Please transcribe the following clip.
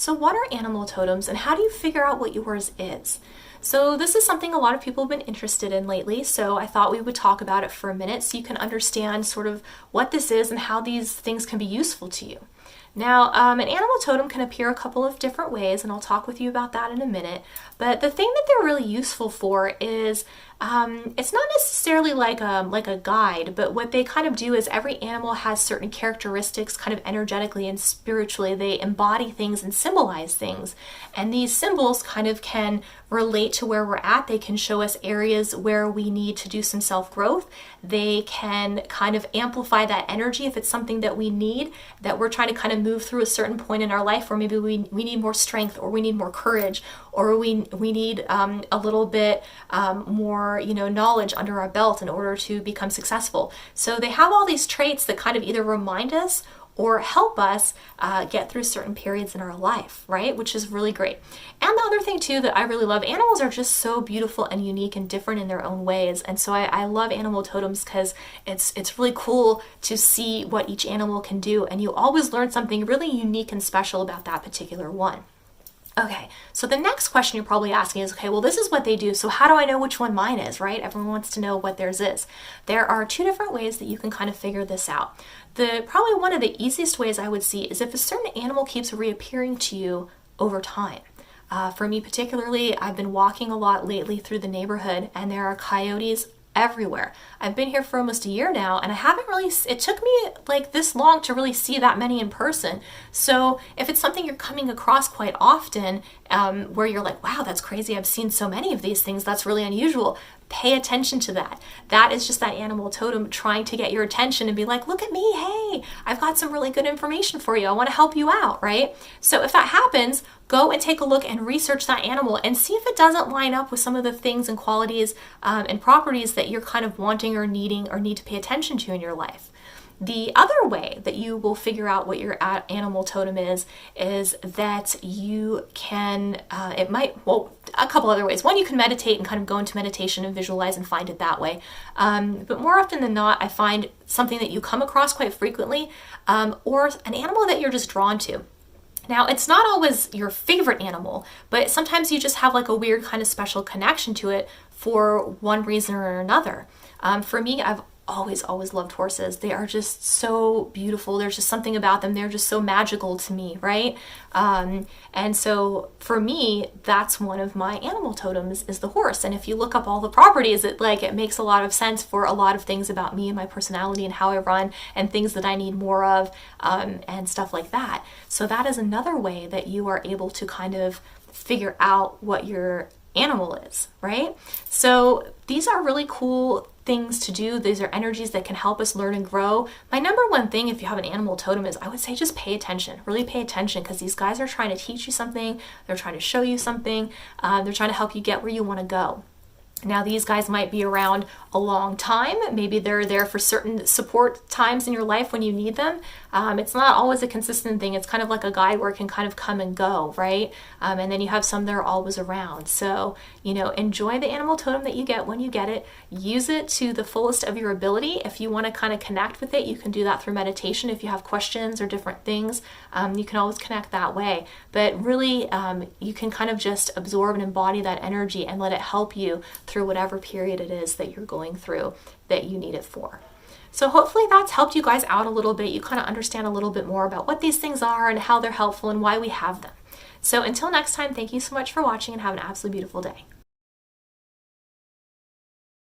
So what are animal totems and how do you figure out what yours is? So this is something a lot of people have been interested in lately, so I thought we would talk about it for a minute so you can understand sort of what this is and how these things can be useful to you. Now, an animal totem can appear a couple of different ways, and I'll talk with you about that in a minute. But the thing that they're really useful for is it's not necessarily like a guide, but what they kind of do is every animal has certain characteristics kind of energetically and spiritually. They embody things and symbolize things. And these symbols kind of can relate to where we're at. They can show us areas where we need to do some self-growth. They can kind of amplify that energy if it's something that we need, that we're trying to kind of move through a certain point in our life where maybe we need more strength, or we need more courage, or we need a little bit more knowledge under our belt in order to become successful. So they have all these traits that kind of either remind us or help us get through certain periods in our life, right? Which is really great. And the other thing too that I really love, animals are just so beautiful and unique and different in their own ways. And so I love animal totems because it's really cool to see what each animal can do. And you always learn something really unique and special about that particular one. Okay, so the next question you're probably asking is, okay, well, this is what they do, so how do I know which one mine is, right? Everyone wants to know what theirs is. There are two different ways that you can kind of figure this out. Probably one of the easiest ways I would see is if a certain animal keeps reappearing to you over time. For me particularly, I've been walking a lot lately through the neighborhood, and there are coyotes everywhere. I've been here for almost a year now, and I haven't really, it took me like this long to really see that many in person. So if it's something you're coming across quite often, where you're like, wow, that's crazy, I've seen so many of these things, that's really unusual, pay attention to that. That is just that animal totem trying to get your attention and be like, look at me, hey, I've got some really good information for you, I want to help you out, right? So if that happens, go and take a look and research that animal and see if it doesn't line up with some of the things and qualities and properties that you're kind of wanting or needing or need to pay attention to in your life. The other way that you will figure out what your animal totem is that you can, a couple other ways. One, you can meditate and kind of go into meditation and visualize and find it that way. But more often than not, I find something that you come across quite frequently, or an animal that you're just drawn to. Now, it's not always your favorite animal, but sometimes you just have like a weird kind of special connection to it for one reason or another. For me, I've always loved horses. They are just so beautiful. There's just something about them. They're just so magical to me, right? And so for me, that's one of my animal totems is the horse. And if you look up all the properties, it makes a lot of sense for a lot of things about me and my personality and how I run and things that I need more of, and stuff like that. So that is another way that you are able to kind of figure out what your animal is, right? So these are really cool things to do. These are energies that can help us learn and grow. My number one thing if you have an animal totem is I would say just pay attention, really pay attention, because these guys are trying to teach you something, they're trying to show you something, they're trying to help you get where you want to go. Now, these guys might be around a long time. Maybe they're there for certain support times in your life when you need them. It's not always a consistent thing. It's kind of like a guide where it can kind of come and go, right? And then you have some that are always around. So, enjoy the animal totem that you get when you get it. Use it to the fullest of your ability. If you want to kind of connect with it, you can do that through meditation. If you have questions or different things, you can always connect that way. But really, you can kind of just absorb and embody that energy and let it help you through whatever period it is that you're going through that you need it for. So hopefully that's helped you guys out a little bit. You kind of understand a little bit more about what these things are and how they're helpful and why we have them. So until next time, thank you so much for watching and have an absolutely beautiful day.